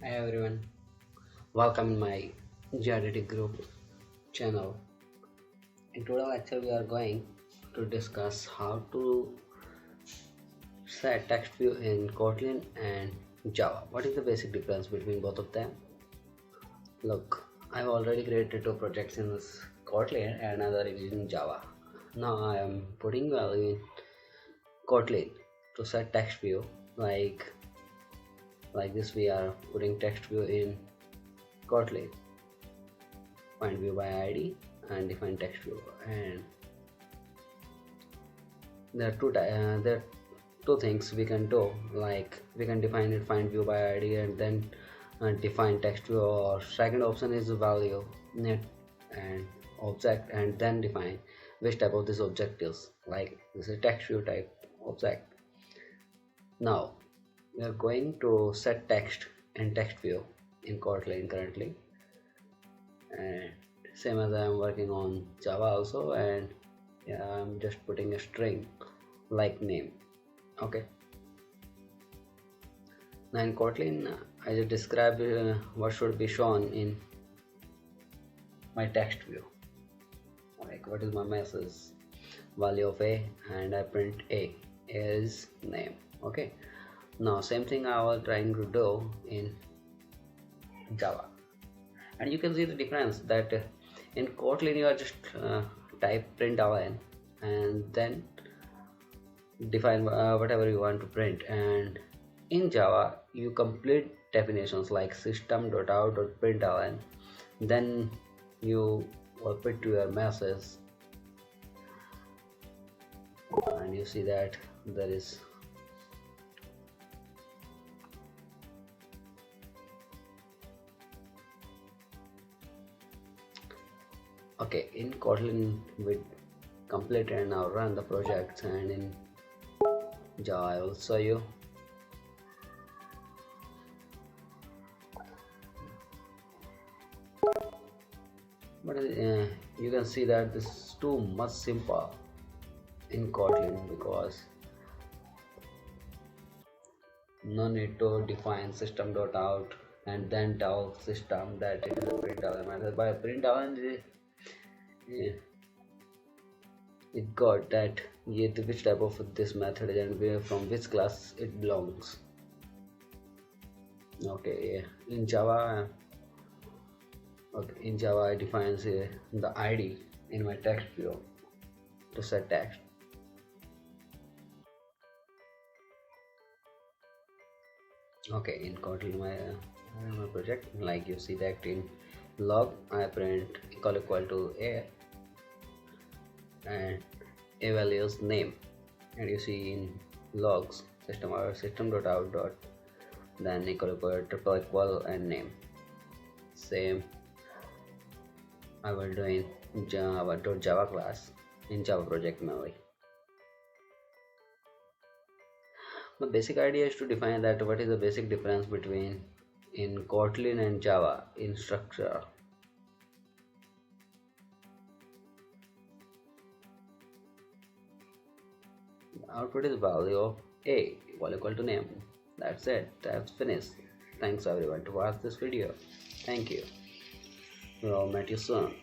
Hi everyone, welcome in my GRDT group channel. In today's lecture, we are going to discuss how to set text view in Kotlin and Java. What is the basic difference between both of them? Look, I've already created two projects in this Kotlin and another is in Java. Now I am putting value in Kotlin to set text view like this. We are putting text view in Kotlin. Find view by id and define text view, and there are two things we can do, like we can define it find view by id and then define text view, or second option is value net and object and then define which type of this object is, like this is text view type object. Now we are going to set text and text view in Kotlin currently, and same as I am working on Java also, and yeah, I'm just putting a string like name. Okay, now in Kotlin I just describe what should be shown in my text view, like what is my message, value of a, and I print a is name. Okay, now same thing I was trying to do in Java, and you can see the difference that in Kotlin you are just type print ln and then define whatever you want to print, and in Java you complete definitions like system.out.println, then you put to your message, and you see that there is okay. In Kotlin we complete and now run the project, and in Java I will show you. But you can see that this is too much simple in Kotlin, because no need to define system.out and then tell system that it is a println method. By println it got that which type of this method and where from which class it belongs. Okay, in Java, I defines the id in my text view to set text. Okay, in Kotlin my project, like you see that in log I print equal to a, and a value is name, and you see in logs system.out then equal and name. Same I will do in Java class in Java project memory. The basic idea is to define that what is the basic difference between in Kotlin and Java in structure. Output is value of a equal to name. That's it. That's finished. Thanks everyone to watch this video. Thank you. We'll meet you soon.